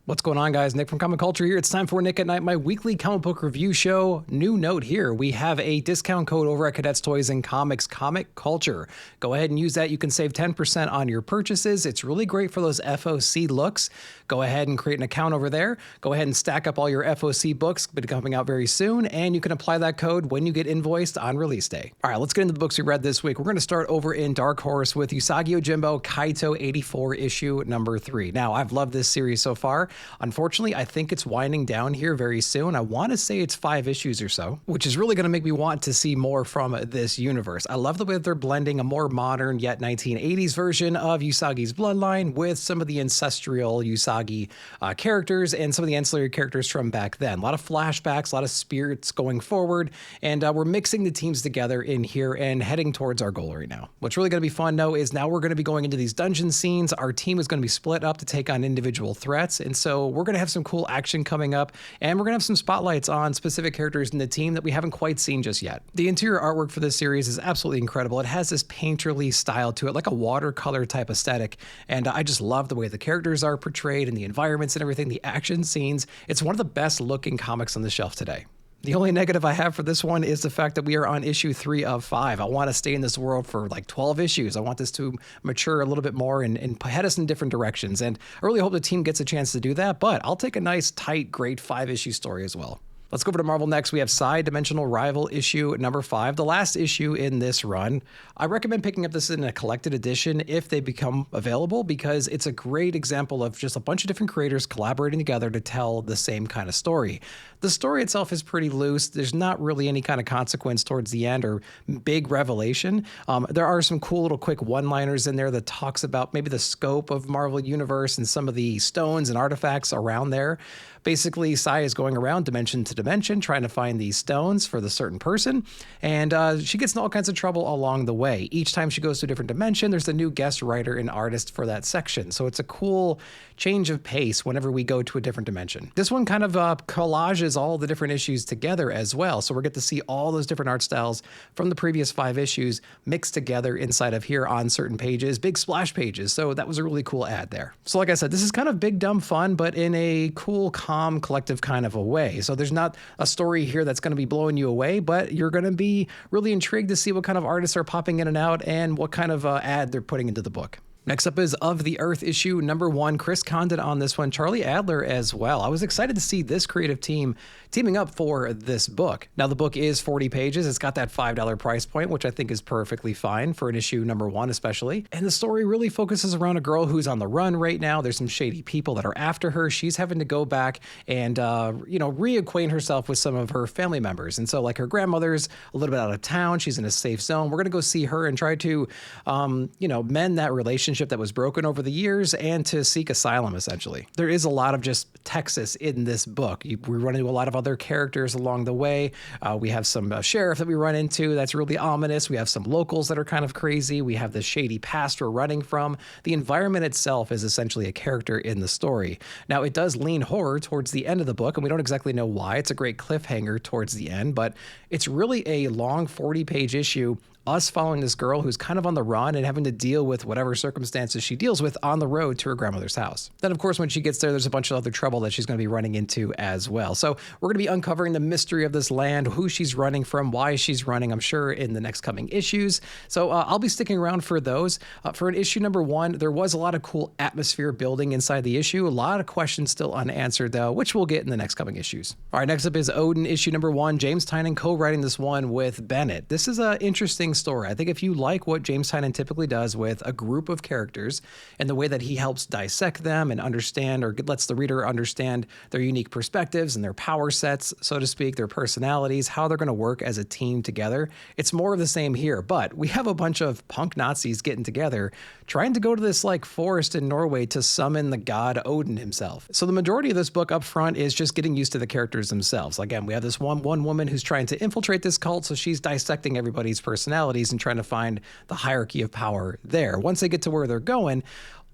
What's going on, guys? Nick from Comic Culture here. It's time for Nick at Night, my weekly comic book review show. New note here, we have a discount code over at Cadets Toys and Comics Comic Culture. Go ahead and use that. You can save 10% on your purchases. It's really great for those FOC looks. Go ahead and create an account over there. Go ahead and stack up all your FOC books, but coming out very soon, and you can apply that code when you get invoiced on release day. All right, let's get into the books we read this week. We're going to start over in Dark Horse with Usagi Yojimbo Kaito 84 issue number 3. Now, I've loved this series so far. Unfortunately, I think it's winding down here very soon. I want to say it's 5 issues or so, which is really going to make me want to see more from this universe. I love the way that they're blending a more modern yet 1980s version of Usagi's bloodline with some of the ancestral Usagi characters and some of the ancillary characters from back then. A lot of flashbacks, a lot of spirits going forward, and we're mixing the teams together in here and heading towards our goal right now. What's really going to be fun, though, is now we're going to be going into these dungeon scenes. Our team is going to be split up to take on individual threats, and so we're going to have some cool action coming up, and we're going to have some spotlights on specific characters in the team that we haven't quite seen just yet. The interior artwork for this series is absolutely incredible. It has this painterly style to it, like a watercolor type aesthetic, and I just love the way the characters are portrayed and the environments and everything, the action scenes. It's one of the best looking comics on the shelf today. The only negative I have for this one is the fact that we are on issue 3 of 5. I want to stay in this world for like 12 issues. I want this to mature a little bit more and head us in different directions. And I really hope the team gets a chance to do that, but I'll take a nice, tight, great 5-issue story as well. Let's go over to Marvel next. We have Dimensional Rival issue number 5, the last issue in this run. I recommend picking up this in a collected edition if they become available, because it's a great example of just a bunch of different creators collaborating together to tell the same kind of story. The story itself is pretty loose. There's not really any kind of consequence towards the end or big revelation. There are some cool little quick one-liners in there that talks about maybe the scope of Marvel Universe and some of the stones and artifacts around there. Basically, Sai is going around dimension to dimension trying to find these stones for the certain person, and she gets in all kinds of trouble along the way. Each time she goes to a different dimension, there's a new guest writer and artist for that section, so it's a cool change of pace whenever we go to a different dimension. This one kind of collages all the different issues together as well, so we get to see all those different art styles from the previous 5 issues mixed together inside of here on certain pages, big splash pages, so that was a really cool ad there. So like I said, this is kind of big dumb fun, but in a cool, calm, collective kind of a way. So there's not a story here that's going to be blowing you away, but you're going to be really intrigued to see what kind of artists are popping in and out and what kind of ad they're putting into the book. Next up is Of the Earth issue number 1. Chris Condon on this one, Charlie Adler as well. I was excited to see this creative team teaming up for this book. Now, the book is 40 pages. It's got that $5 price point, which I think is perfectly fine for an issue number 1 especially. And the story really focuses around a girl who's on the run right now. There's some shady people that are after her. She's having to go back and, reacquaint herself with some of her family members. And so like her grandmother's a little bit out of town. She's in a safe zone. We're going to go see her and try to, mend that relationship that was broken over the years and to seek asylum, essentially. There is a lot of just Texas in this book. We run into a lot of other characters along the way. We have some sheriff that we run into that's really ominous. We have some locals that are kind of crazy. We have the shady past we're running from. The environment itself is essentially a character in the story. Now, it does lean horror towards the end of the book, and we don't exactly know why. It's a great cliffhanger towards the end, but it's really a long 40-page issue, us following this girl who's kind of on the run and having to deal with whatever circumstances she deals with on the road to her grandmother's house. Then, of course, when she gets there, there's a bunch of other trouble that she's going to be running into as well. So we're going to be uncovering the mystery of this land, who she's running from, why she's running, I'm sure, in the next coming issues. So I'll be sticking around for those. For an issue number 1, there was a lot of cool atmosphere building inside the issue. A lot of questions still unanswered, though, which we'll get in the next coming issues. All right, next up is Odin, issue number 1. James Tynion co-writing this one with Bennett. This is an interesting story. I think if you like what James Tynion typically does with a group of characters and the way that he helps dissect them and understand, or lets the reader understand their unique perspectives and their power sets, so to speak, their personalities, how they're going to work as a team together, it's more of the same here. But we have a bunch of punk Nazis getting together, trying to go to this like forest in Norway to summon the god Odin himself. So the majority of this book up front is just getting used to the characters themselves. Again, we have this one woman who's trying to infiltrate this cult, so she's dissecting everybody's personalities and trying to find the hierarchy of power there. Once they get to where they're going,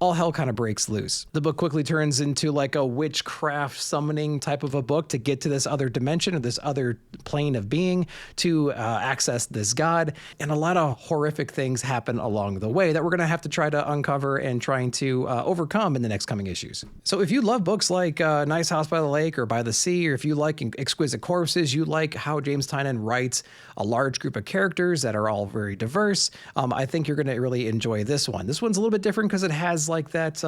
all hell kind of breaks loose. The book quickly turns into like a witchcraft summoning type of a book to get to this other dimension or this other plane of being to access this god. And a lot of horrific things happen along the way that we're going to have to try to uncover and trying to overcome in the next coming issues. So if you love books like Nice House by the Lake or By the Sea, or if you like Exquisite Corpses, you like how James Tynion writes a large group of characters that are all very diverse, I think you're going to really enjoy this one. This one's a little bit different because it has like that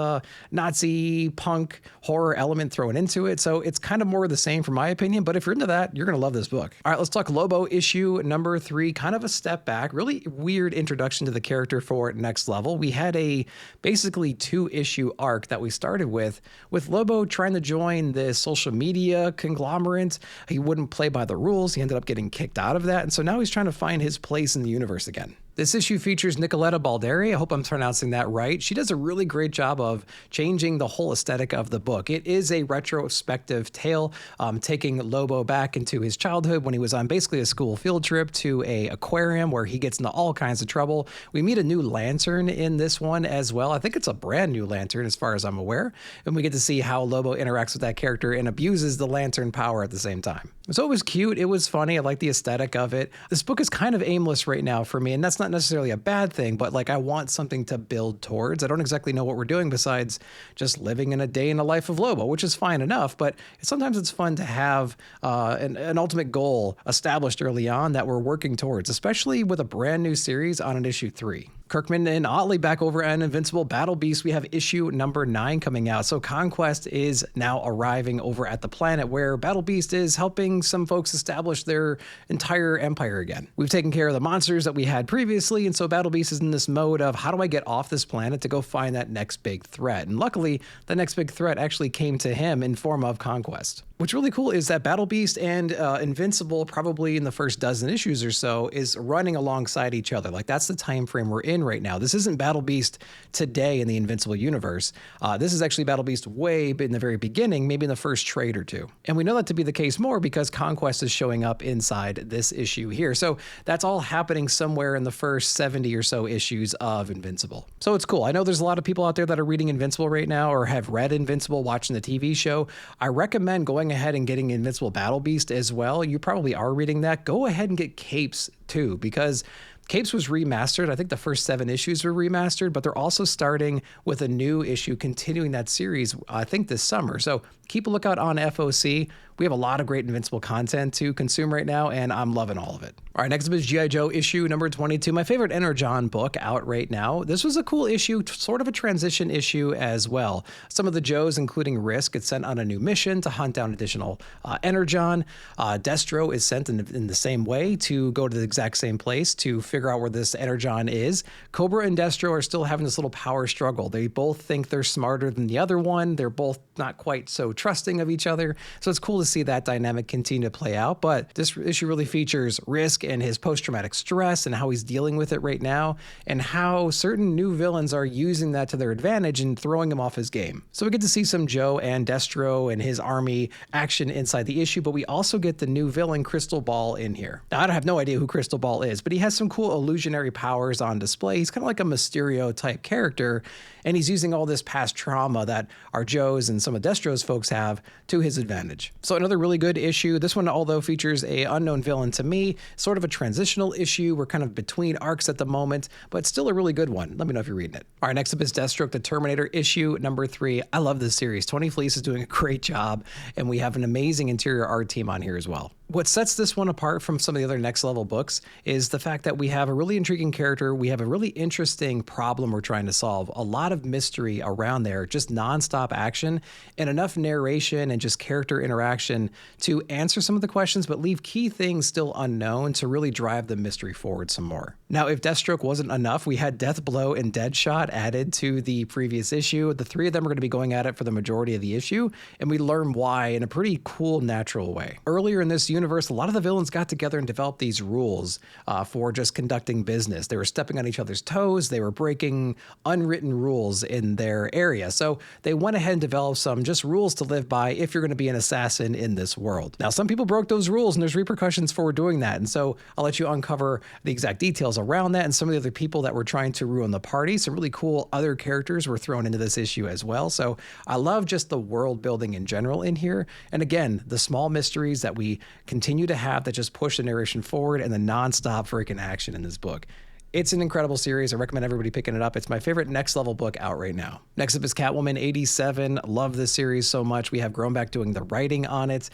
Nazi punk horror element thrown into it. So it's kind of more of the same from my opinion, but if you're into that, you're going to love this book. All right, let's talk Lobo issue number 3, kind of a step back, really weird introduction to the character for Next Level. We had a basically 2-issue arc that we started with Lobo trying to join the social media conglomerate. He wouldn't play by the rules. He ended up getting kicked out of that. And so now he's trying to find his place in the universe again. This issue features Nicoletta Balderi. I hope I'm pronouncing that right. She does a really great job of changing the whole aesthetic of the book. It is a retrospective tale, taking Lobo back into his childhood when he was on basically a school field trip to an aquarium where he gets into all kinds of trouble. We meet a new lantern in this one as well. I think it's a brand new lantern as far as I'm aware. And we get to see how Lobo interacts with that character and abuses the lantern power at the same time. So it was cute. It was funny. I like the aesthetic of it. This book is kind of aimless right now for me, and that's not necessarily a bad thing, but like I want something to build towards. I don't exactly know what we're doing besides just living in a day in the life of Lobo, which is fine enough, but sometimes it's fun to have an ultimate goal established early on that we're working towards, especially with a brand new series on an issue 3. Kirkman and Otley back over on Invincible Battle Beast. We have issue number 9 coming out. So Conquest is now arriving over at the planet where Battle Beast is helping some folks establish their entire empire again. We've taken care of the monsters that we had previously, and so Battle Beast is in this mode of how do I get off this planet to go find that next big threat? And luckily, the next big threat actually came to him in form of Conquest. What's really cool is that Battle Beast and Invincible, probably in the first dozen issues or so, is running alongside each other. Like that's the time frame we're in right now. This isn't Battle Beast today in the Invincible universe. This is actually Battle Beast way in the very beginning, maybe in the first trade or 2. And we know that to be the case more because Conquest is showing up inside this issue here. So that's all happening somewhere in the first 70 or so issues of Invincible. So it's cool. I know there's a lot of people out there that are reading Invincible right now or have read Invincible, watching the TV show. I recommend going ahead and getting Invincible Battle Beast as well. You probably are reading that. Go ahead and get Capes too, because Capes was remastered. I think the first 7 issues were remastered, but they're also starting with a new issue continuing that series, I think this summer. So keep a lookout on FOC. We have a lot of great Invincible content to consume right now, and I'm loving all of it. All right, next up is G.I. Joe issue number 22, my favorite Energon book out right now. This was a cool issue, sort of a transition issue as well. Some of the Joes, including Risk, get sent on a new mission to hunt down additional Energon. Destro is sent in the same way to go to the exact same place to figure out where this Energon is. Cobra and Destro are still having this little power struggle. They both think they're smarter than the other one. They're both not quite so trusting of each other. So it's cool to see that dynamic continue to play out. But this issue really features Risk and his post-traumatic stress and how he's dealing with it right now, and how certain new villains are using that to their advantage and throwing him off his game. So we get to see some Joe and Destro and his army action inside the issue, but we also get the new villain Crystal Ball in here. Now, I have no idea who Crystal Ball is, but he has some cool illusionary powers on display. He's kind of like a Mysterio type character, and he's using all this past trauma that our Joes and some of Destro's folks have to his advantage. So another really good issue. This one, although features a unknown villain to me, sort of a transitional issue. We're kind of between arcs at the moment, but still a really good one. Let me know if you're reading it. All right, next up is Deathstroke the Terminator issue number 3. I love this series. Tony Fleece is doing a great job, and we have an amazing interior art team on here as well. What sets this one apart from some of the other Next Level books is the fact that we have a really intriguing character. We have a really interesting problem we're trying to solve. A lot of mystery around there, just nonstop action, and enough narration and just character interaction to answer some of the questions, but leave key things still unknown to really drive the mystery forward some more. Now, if Deathstroke wasn't enough, we had Deathblow and Deadshot added to the previous issue. The 3 of them are going to be going at it for the majority of the issue, and we learn why in a pretty cool, natural way. Earlier in this universe, a lot of the villains got together and developed these rules for just conducting business. They were stepping on each other's toes. They were breaking unwritten rules in their area. So they went ahead and developed some just rules to live by if you're going to be an assassin in this world. Now, some people broke those rules and there's repercussions for doing that. And so I'll let you uncover the exact details around that and some of the other people that were trying to ruin the party. Some really cool other characters were thrown into this issue as well. So I love just the world building in general in here. And again, the small mysteries that we continue to have that just push the narration forward and the nonstop freaking action in this book. It's an incredible series. I recommend everybody picking it up. It's my favorite next level book out right now. Next up is Catwoman 87. Love this series so much. We have Groenbeck doing the writing on it.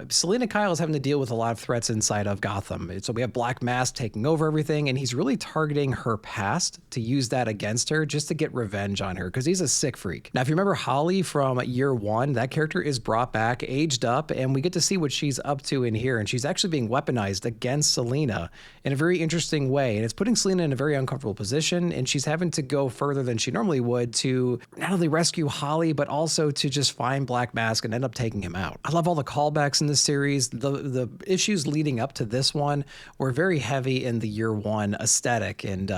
Selena Kyle is having to deal with a lot of threats inside of Gotham. So we have Black Mask taking over everything, and he's really targeting her past to use that against her just to get revenge on her because he's a sick freak. Now, if you remember Holly from year one, that character is brought back, aged up, and we get to see what she's up to in here. And she's actually being weaponized against Selena in a very interesting way. And it's putting Selena in a very uncomfortable position, and she's having to go further than she normally would to not only rescue Holly, but also to just find Black Mask and end up taking him out. I love all the callbacks in this series. The issues leading up to this one were very heavy in the year one aesthetic and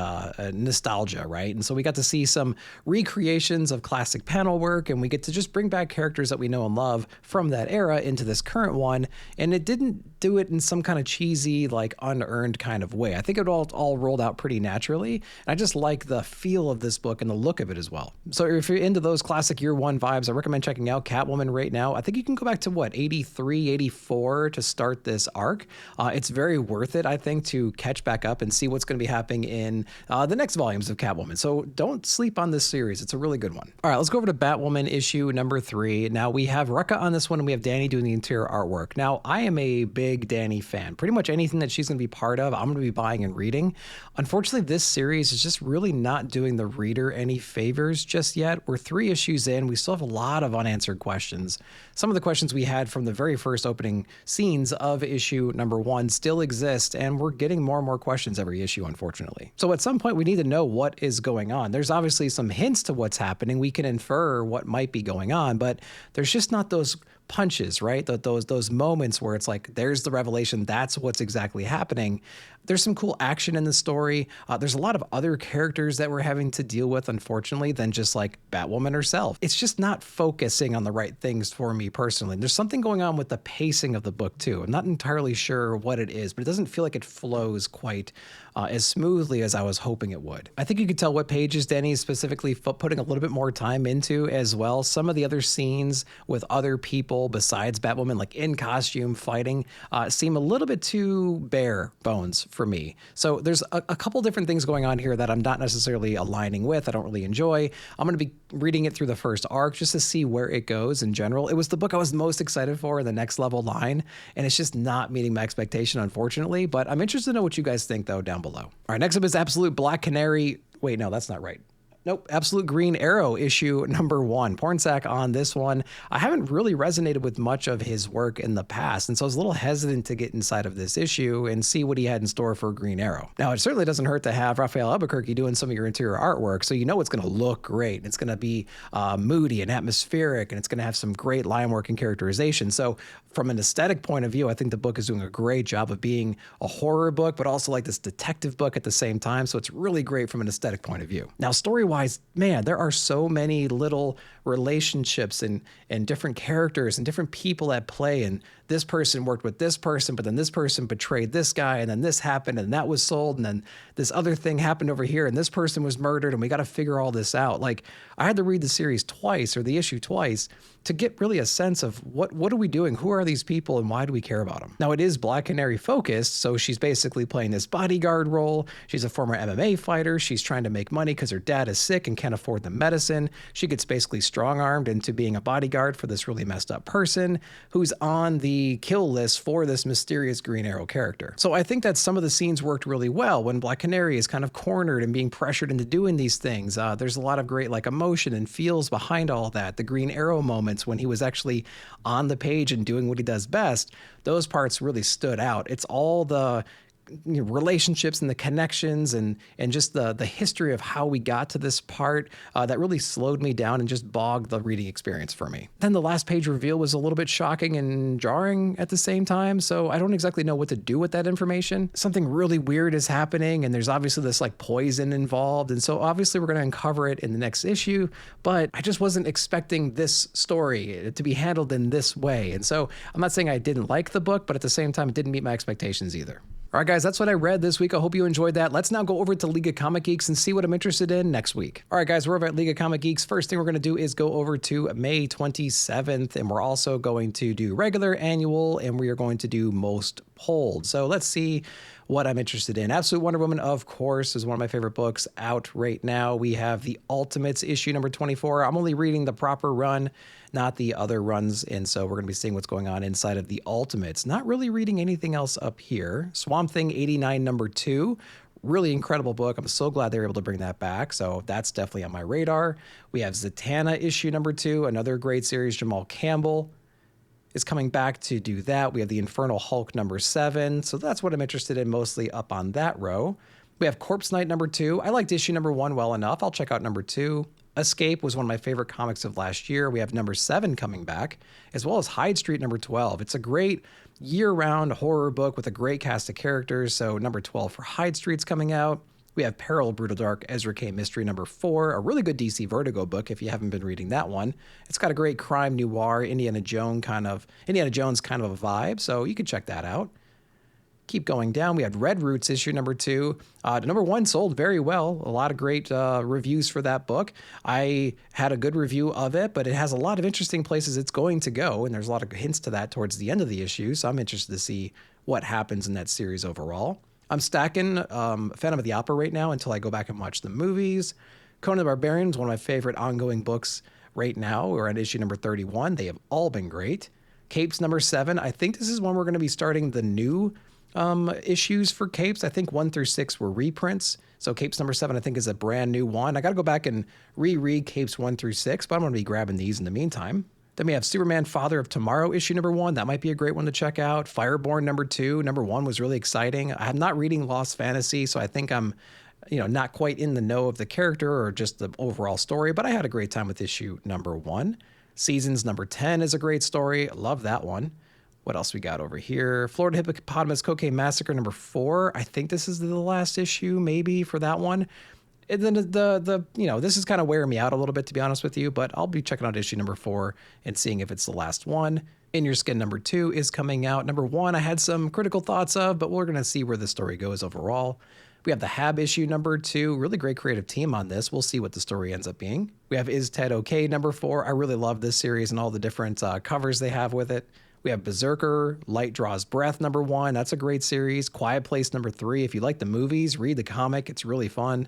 nostalgia, right? And so we got to see some recreations of classic panel work, and we get to just bring back characters that we know and love from that era into this current one. And it didn't do it in some kind of cheesy, like unearned kind of way. I think it all rolled out pretty naturally. And I just like the feel of this book and the look of it as well. So if you're into those classic year one vibes, I recommend checking out Catwoman right now. I think you can go back to 83, 84 to start this arc. It's very worth it, I think, to catch back up and see what's going to be happening in the next volumes of Catwoman. So don't sleep on this series. It's a really good one. All right, let's go over to Batwoman issue number 3. Now we have Rucka on this one and we have Danny doing the interior artwork. Now I am a big Danny fan. Pretty much anything that she's going to be part of, I'm going to be buying and reading. Unfortunately, this series is just really not doing the reader any favors just yet. We're 3 issues in. We still have a lot of unanswered questions. Some of the questions we had from the very first opening scenes of issue number 1 still exist, and we're getting more and more questions every issue, unfortunately. So at some point, we need to know what is going on. There's obviously some hints to what's happening. We can infer what might be going on, but there's just not those punches, right? Those moments where it's like, there's the revelation, that's what's exactly happening. There's some cool action in the story. There's a lot of other characters that we're having to deal with, unfortunately, than just like Batwoman herself. It's just not focusing on the right things for me personally. There's something going on with the pacing of the book too. I'm not entirely sure what it is, but it doesn't feel like it flows quite as smoothly as I was hoping it would. I think you could tell what pages Danny is specifically putting a little bit more time into as well. Some of the other scenes with other people besides Batwoman, like in costume fighting, seem a little bit too bare bones for me. So there's a couple different things going on here that I'm not necessarily aligning with. I don't really enjoy. I'm going to be reading it through the first arc just to see where it goes in general. It was the book I was most excited for in the next level line, and it's just not meeting my expectation, unfortunately. But I'm interested to know what you guys think, though, down below. All right, next up is Absolute Black Canary. Wait, no, that's not right. Nope, Absolute Green Arrow issue number 1. Pornsack on this one. I haven't really resonated with much of his work in the past, and so I was a little hesitant to get inside of this issue and see what he had in store for Green Arrow. Now, it certainly doesn't hurt to have Raphael Albuquerque doing some of your interior artwork, so you know it's going to look great. It's going to be moody and atmospheric, and it's going to have some great line work and characterization. So from an aesthetic point of view, I think the book is doing a great job of being a horror book, but also like this detective book at the same time, so it's really great from an aesthetic point of view. Now, story-wise, man, there are so many little relationships and different characters and different people at play, and this person worked with this person, but then this person betrayed this guy, and then this happened, and that was sold, and then this other thing happened over here, and this person was murdered, and we got to figure all this out. Like, I had to read the series twice, or the issue twice, to get really a sense of what are we doing? Who are these people, and why do we care about them? Now, it is Black Canary focused, so she's basically playing this bodyguard role. She's a former MMA fighter. She's trying to make money because her dad is sick and can't afford the medicine. She gets basically strong-armed into being a bodyguard for this really messed up person who's on the kill list for this mysterious Green Arrow character. So I think that some of the scenes worked really well when Black Canary is kind of cornered and being pressured into doing these things. There's a lot of great like emotion and feels behind all that. The Green Arrow moments when he was actually on the page and doing what he does best, those parts really stood out. It's all the relationships and the connections and just the history of how we got to this part that really slowed me down and just bogged the reading experience for me. Then the last page reveal was a little bit shocking and jarring at the same time, so I don't exactly know what to do with that information. Something really weird is happening, and there's obviously this like poison involved, and so obviously we're going to uncover it in the next issue, but I just wasn't expecting this story to be handled in this way. And so I'm not saying I didn't like the book, but at the same time, it didn't meet my expectations either. All right, guys, that's what I read this week. I hope you enjoyed that. Let's now go over to League of Comic Geeks and see what I'm interested in next week. All right, guys, we're over at League of Comic Geeks. First thing we're going to do is go over to May 27th, and we're also going to do regular, annual, and we are going to do most pulled. So let's see what I'm interested in. Absolute Wonder Woman, of course, is one of my favorite books out right now. We have the Ultimates issue number 24. I'm only reading the proper run, not the other runs, and so we're going to be seeing what's going on inside of the Ultimates. Not really reading anything else up here. Swamp Thing 89 number 2. Really incredible book. I'm so glad they were able to bring that back, so that's definitely on my radar. We have Zatanna issue number 2, another great series. Jamal Campbell is coming back to do that. We have the Infernal Hulk number 7, so that's what I'm interested in mostly up on that row. We have Corpse Knight number 2. I liked issue number 1 well enough. I'll check out number 2. Escape was one of my favorite comics of last year. We have number 7 coming back, as well as Hyde Street number 12. It's a great year-round horror book with a great cast of characters, so number 12 for Hyde Street's coming out. We have Peril, Brutal Dark, Ezra K. Mystery number 4, a really good DC Vertigo book if you haven't been reading that one. It's got a great crime noir, Indiana Jones kind of a vibe, so you can check that out. Keep going down. We had Red Roots issue number 2. Number 1 sold very well. A lot of great reviews for that book. I had a good review of it, but it has a lot of interesting places it's going to go, and there's a lot of hints to that towards the end of the issue, so I'm interested to see what happens in that series overall. I'm stacking Phantom of the Opera right now until I go back and watch the movies. Conan the Barbarian is one of my favorite ongoing books right now. We're at issue number 31. They have all been great. Capes number 7. I think this is when we're going to be starting the new issues for Capes. I think 1 through 6 were reprints. So Capes number 7, I think, is a brand new one. I got to go back and reread Capes 1 through 6, but I'm going to be grabbing these in the meantime. Then we have Superman Father of Tomorrow issue number 1. That might be a great one to check out. Fireborn number 2. Number 1 was really exciting. I'm not reading Lost Fantasy, so I think I'm not quite in the know of the character or just the overall story, but I had a great time with issue number 1. Seasons number 10 is a great story. Love that one. What else we got over here? Florida Hippopotamus Cocaine Massacre number 4. I think this is the last issue maybe for that one. And then this is kind of wearing me out a little bit, to be honest with you, but I'll be checking out issue number 4 and seeing if it's the last one. In Your Skin number 2 is coming out. Number 1 I had some critical thoughts of, but we're going to see where the story goes overall. We have the Hab issue number 2. Really great creative team on this. We'll see what the story ends up being. We have Is Ted Okay number 4. I really love this series and all the different covers they have with it. We have Berserker, Light Draws Breath number 1. That's a great series. Quiet Place number 3. If you like the movies, read the comic. It's really fun.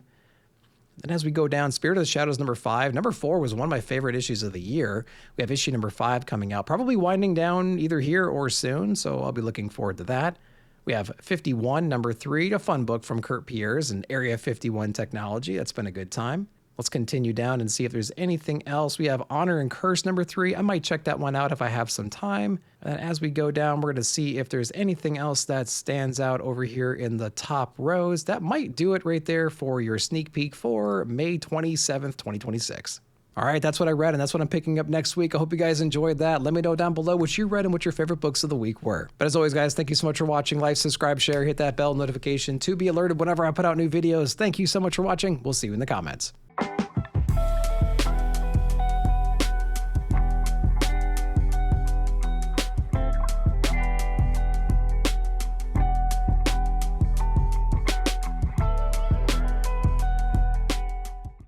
Then as we go down, Spirit of the Shadows number 5. Number 4 was one of my favorite issues of the year. We have issue number 5 coming out, probably winding down either here or soon, so I'll be looking forward to that. We have 51 number 3, a fun book from Kurt Piers and Area 51 Technology. That's been a good time. Let's continue down and see if there's anything else. We have Honor and Curse number 3. I might check that one out if I have some time. And as we go down, we're going to see if there's anything else that stands out over here in the top rows. That might do it right there for your sneak peek for May 27th, 2026. All right, that's what I read, and that's what I'm picking up next week. I hope you guys enjoyed that. Let me know down below what you read and what your favorite books of the week were. But as always, guys, thank you so much for watching. Like, subscribe, share, hit that bell notification to be alerted whenever I put out new videos. Thank you so much for watching. We'll see you in the comments.